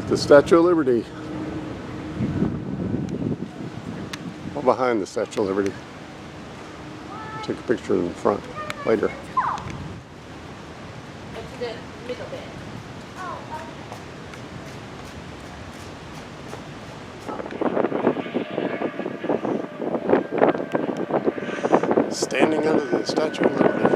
The Statue of Liberty. Well, behind the Statue of Liberty. Take a picture in the front later. The middle bit. Standing under the Statue of Liberty.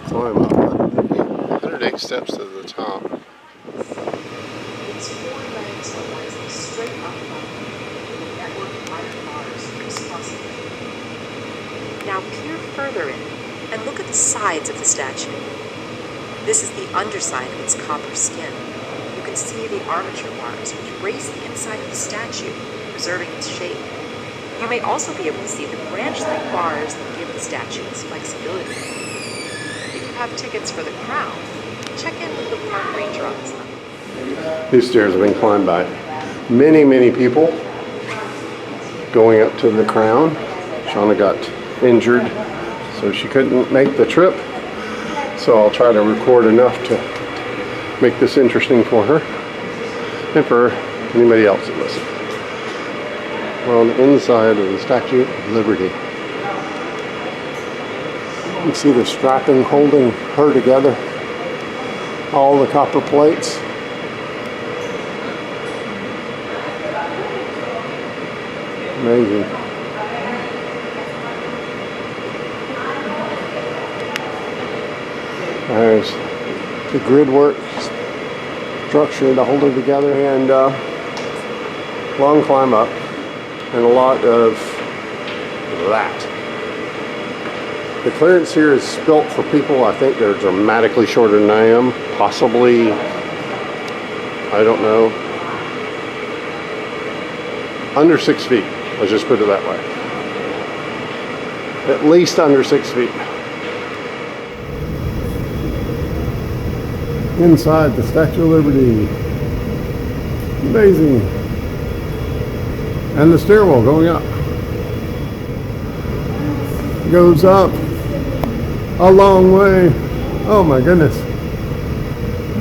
Climb up 108 steps to the top. Its four legs are rising straight up above them, with a network of iron bars crisscrossing it. Now peer further in and look at the sides of the statue. This is the underside of its copper skin. You can see the armature bars which brace the inside of the statue, preserving its shape. You may also be able to see the branch-like bars that give the statue its flexibility. Have tickets for the crown, check in with the park ranger on this level. These stairs have been climbed by many people going up to the crown. Shauna got injured, so she couldn't make the trip. So I'll try to record enough to make this interesting for her and for anybody else that listens. We're on the inside of the Statue of Liberty. You can see the strapping holding her together. All the copper plates. Amazing. There's the grid work structure to hold her together, and long climb up and a lot of that. The clearance here is built for people, I think they're dramatically shorter than I am. Possibly, I don't know, under 6 feet. Let's just put it that way. At least under 6 feet. Inside the Statue of Liberty. Amazing. And the stairwell going up. Goes up a long way. Oh my goodness.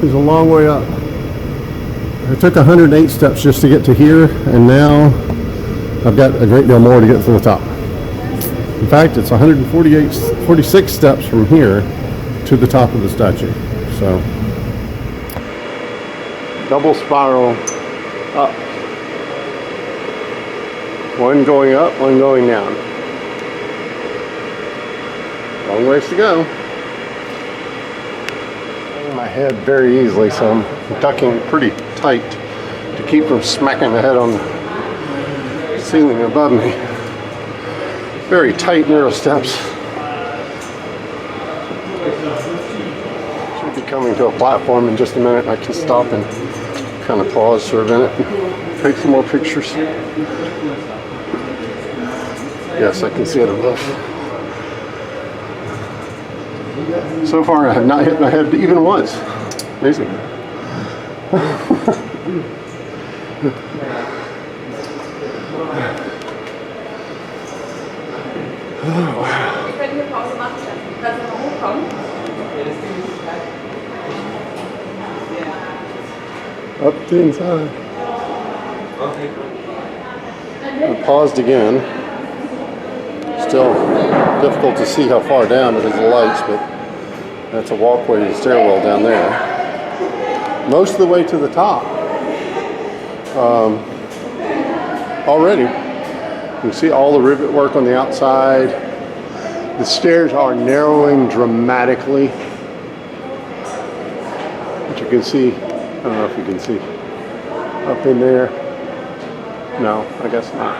It's a long way up. I took 108 steps just to get to here, and now I've got a great deal more to get to the top. In fact, it's 46 steps from here to the top of the statue. So, double spiral up. One going up, one going down. Long ways to go. My head very easily, so I'm ducking pretty tight to keep from smacking the head on the ceiling above me. Very tight, narrow steps. Should be coming to a platform in just a minute. I can stop and kind of pause for a minute and take some more pictures. Yes, I can see it above. So far, I have not hit my head even once. Amazing. Up the inside. I paused again. Still difficult to see how far down because of the lights, but that's a walkway to the stairwell down there. Most of the way to the top already. You can see all the rivet work on the outside. The stairs are narrowing dramatically. But you can see, I don't know if you can see, up in there. No, I guess not.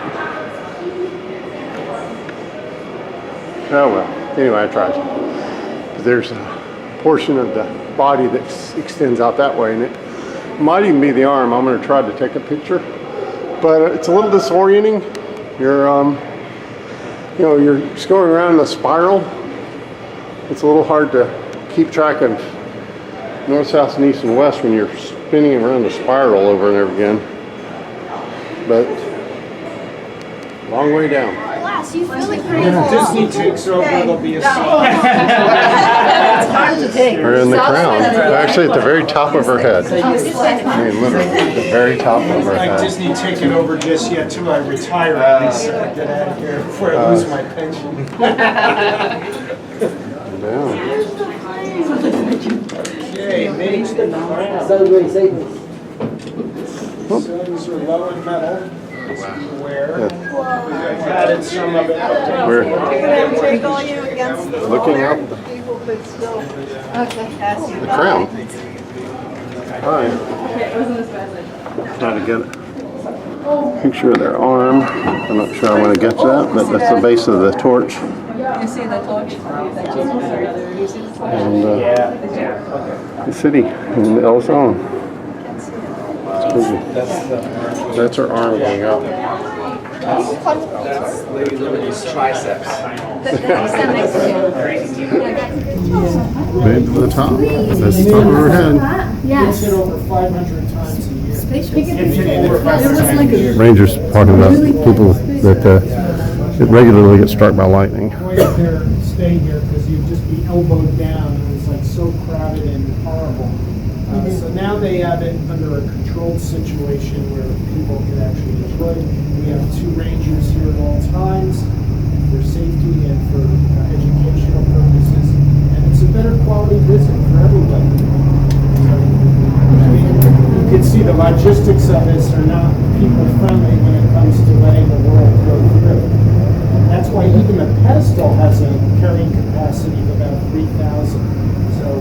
Oh well, anyway, I tried. There's a portion of the body that extends out that way, and it might even be the arm. I'm going to try to take a picture, but it's a little disorienting. You're, you know, you're just going around in a spiral. It's a little hard to keep track of north, south, and east and west when you're spinning around a spiral over and over again. But long way down. You really pretty Disney takes over, it'll be a song. It's hard to take. We're in the crown. Actually, at the very top of her head. I mean, literally, at the very top of her Like head. Disney taking over just yet till I retire at least so I get out of here before I lose my pension. Down. Okay, make the crown. Celebrate Satan. Cylinders are low in metal. Where Yeah. added some of it. We're Take all you against the looking up the people, but still. Okay. crown. Hi. Try to get a picture of their arm. I'm not sure I want to get that, but that's the base of the torch. You see the torch? And the city in El Zone. It's crazy. That's her arm going up. That's Lady Liberty's triceps. Made to the top. That's the top of her head. It's hit over 500 times a year. Rangers talking about people that regularly get struck by lightning. Way up there, stay here because you'd just be elbowed down. It was like so crowded and horrible. So now they have it under a controlled situation where people can actually enjoy it. We have 2 rangers here at all times for safety and for educational purposes. And it's a better quality visit for everybody. So, I mean, you can see the logistics of this are not people friendly when it comes to letting the world go through. And that's why even the pedestal has a carrying capacity of about 3,000. So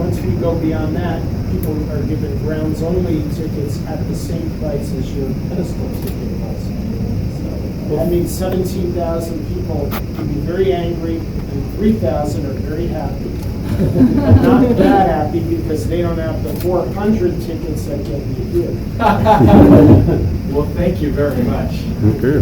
once we go beyond that, people are given grounds only tickets at the same price as your pedestal ticket was. So that means 17,000 people can be very angry and 3,000 are very happy. But not that happy because they don't have the 400 tickets that get you here. Well, thank you very much. Okay.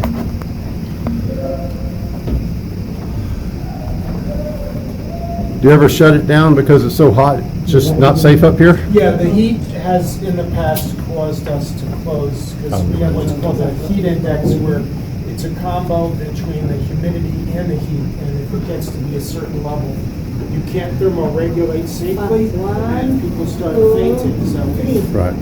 Do you ever shut it down because it's so hot? It's just not safe up here? Yeah, the heat has in the past caused us to close because we have what's called a heat index where it's a combo between the humidity and the heat. And if it gets to be a certain level, you can't thermoregulate safely and people start fainting. So Right.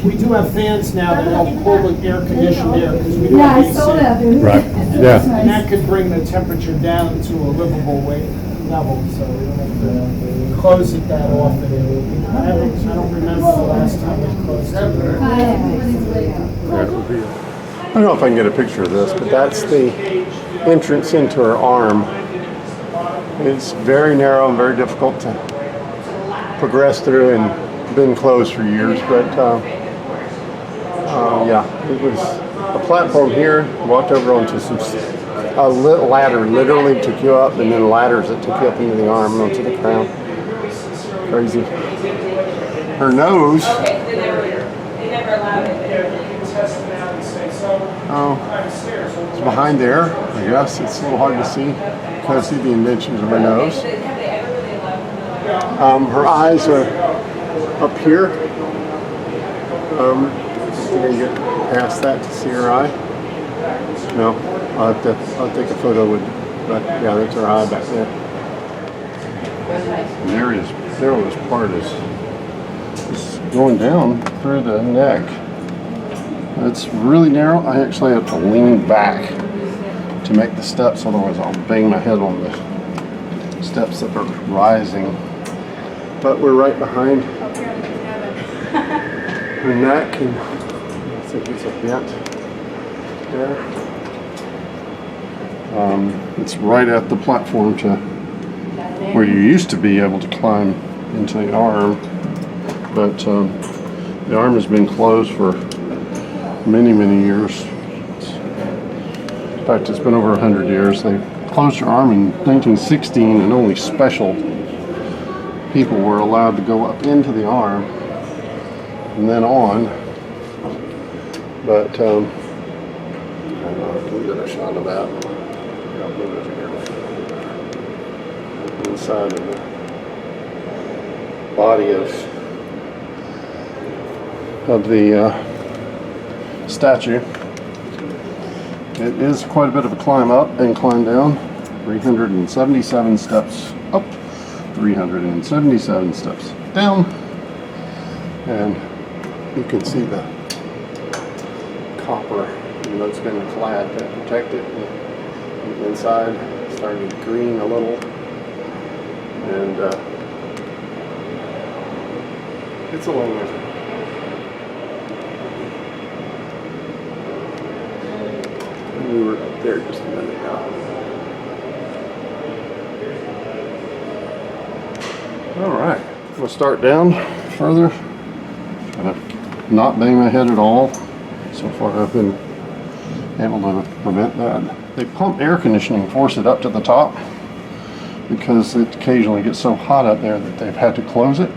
we do have fans now that help cool the air conditioned air because we do have AC. Right. Yeah. And that could bring the temperature down to a livable level, so we don't have to close it that often. I don't remember the last time we closed it. I don't know if I can get a picture of this, but that's the entrance into her arm. It's very narrow and very difficult to progress through and been closed for years, but yeah, it was a platform here, walked over onto a ladder, literally took you up, and then ladders that took you up into the arm and onto the crown. Crazy. Her nose. Oh, it's behind there, I guess. It's a little hard to see. Kind of see the indentions of her nose. Her eyes are up here. I'm going to get past that to see her eye. No, I'll take a photo with, but yeah, that's her eye back there. And there was part is going down through the neck. It's really narrow. I actually have to lean back to make the steps, otherwise I'll bang my head on the steps that are rising. But we're right behind her neck, and I think it's a bent there. It's right at the platform to where you used to be able to climb into the arm, but the arm has been closed for many, many years. In fact, it's been over 100 years. They closed your arm in 1916, and only special people were allowed to go up into the arm and then on. But I don't know, can we get a shot of that? Yeah, I'll move it here. Inside of the body of the statue. It is quite a bit of a climb up and climb down. 377 steps up, 377 steps down, and you can see the copper, even though it's been clad to protect it. And the inside it's starting to green a little, and it's a long way. We were up there just a minute ago. All right, we'll start down further. Try to not bang my head at all. So far, I've been able to prevent that. They pump air conditioning, force it up to the top because it occasionally gets so hot up there that they've had to close it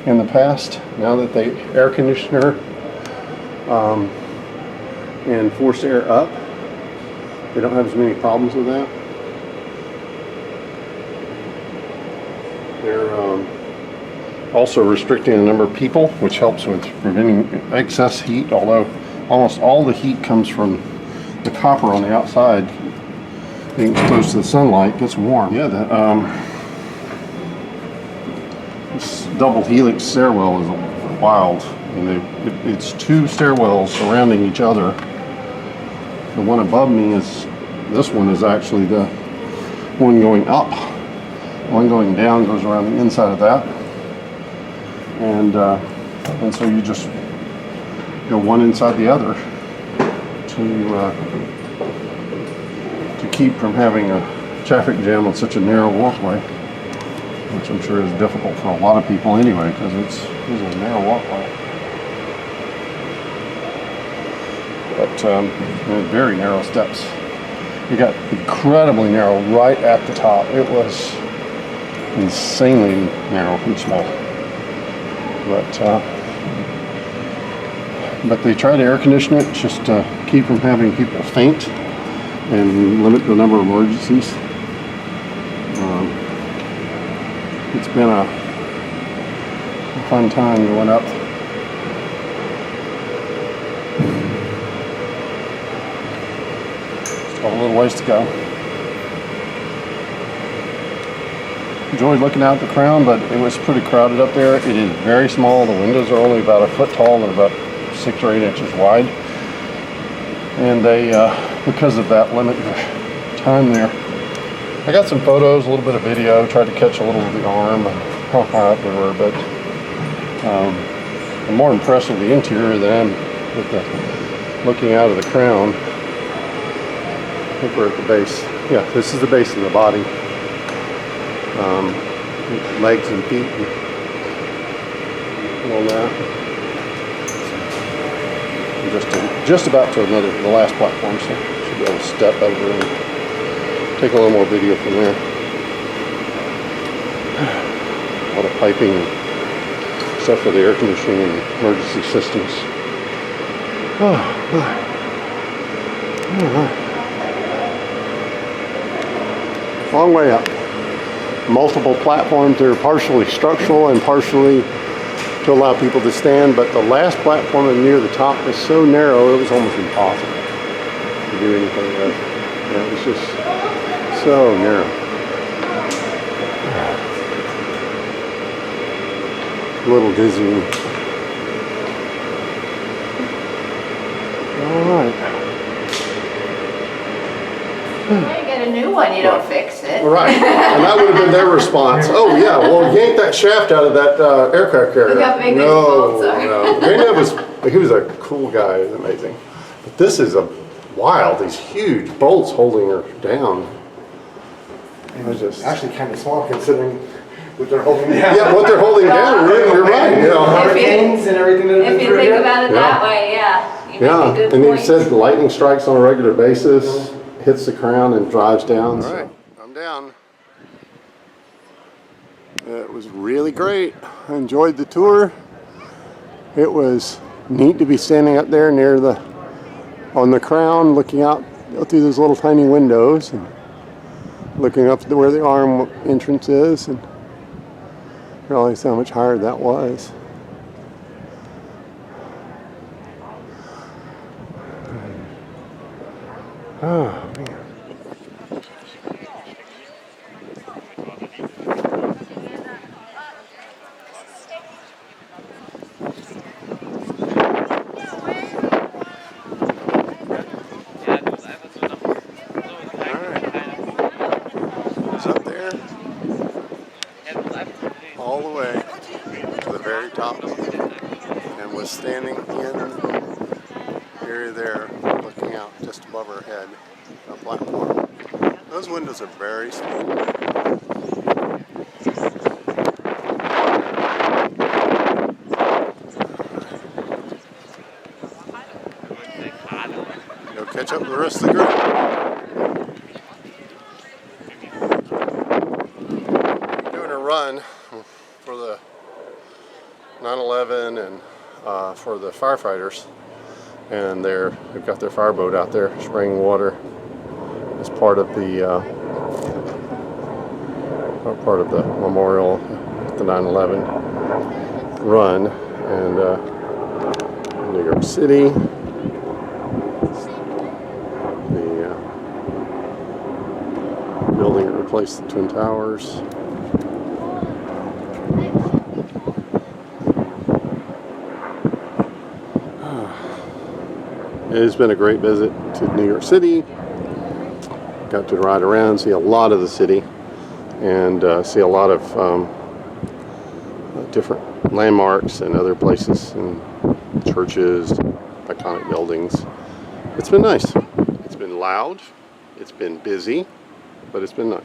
in the past. Now that they air conditioner and force air up, they don't have as many problems with that. They're also restricting the number of people, which helps with preventing excess heat, although almost all the heat comes from the copper on the outside being exposed to the sunlight. It gets warm. Yeah, this double helix stairwell is wild. And it's two stairwells surrounding each other. The one above me this one is actually the one going up. One going down goes around the inside of that. And so you just go one inside the other to keep from having a traffic jam on such a narrow walkway, which I'm sure is difficult for a lot of people anyway, because it's a narrow walkway. But very narrow steps. You got incredibly narrow right at the top. It was insanely narrow and small. But they try to air condition it just to keep from having people faint and limit the number of emergencies. It's been a fun time going up. Still a little ways to go. Enjoyed looking out the crown, but it was pretty crowded up there. It is very small. The windows are only about a foot tall and about 6 or 8 inches wide. And they, because of that, limit your time there. I got some photos, a little bit of video, tried to catch a little of the arm and how high up we were, but I'm more impressed with the interior than I am with looking out of the crown. I think we're at the base. Yeah, this is the base of the body. Legs and feet and all that. I'm just about to the last platform, so should be able to step over and take a little more video from there. A lot of piping and stuff for the air conditioning and emergency systems. Oh, my. Long way up. Multiple platforms. They're partially structural and partially to allow people to stand, but the last platform near the top was so narrow it was almost impossible to do anything with it. Yeah, it was just so narrow. A little dizzying. All right. You get a new one, you don't fix it. Right, and that would have been their response. Oh yeah, well yank that shaft out of that aircraft carrier. Look how big those bolts are. No. He was a cool guy. It was amazing. But this is a wild. These huge bolts holding her down. I was just Actually kind of small considering what they're holding down. yeah, what they're holding down. You're right. Yeah. Hurricanes and everything that have If been you through think here. about it that way, yeah. You make a Yeah, good and you point. said lightning strikes on a regular basis, hits the crown and drives down. All right, I'm down. It was really great. I enjoyed the tour. It was neat to be standing up there near on the crown, looking out through those little tiny windows and looking up to where the arm entrance is, and realize how much higher that was. Oh, man. It's up there, all the way to the very top, and was standing in the area there, looking out just above her head, a platform. Those windows are very small. Go catch up with the rest of the group. Doing a run for the 9/11 and for the firefighters, and they've got their fireboat out there spraying water as part of the memorial at the 9/11 run, and New York City. The building that replaced the Twin Towers. It has been a great visit to New York City. Got to ride around, see a lot of the city, and see a lot of different landmarks and other places and churches, iconic buildings. It's been nice. It's been loud. It's been busy, but it's been nice.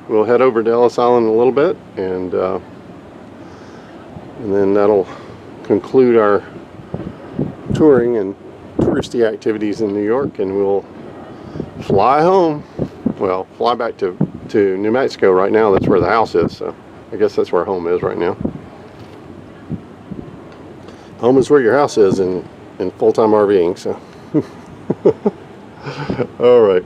We'll head over to Ellis Island in a little bit, and then that'll conclude our touring and touristy activities in New York, and we'll fly home. Well, fly back to New Mexico right now. That's where the house is, so I guess that's where home is right now. Home is where your house is in full-time RVing, so. All right.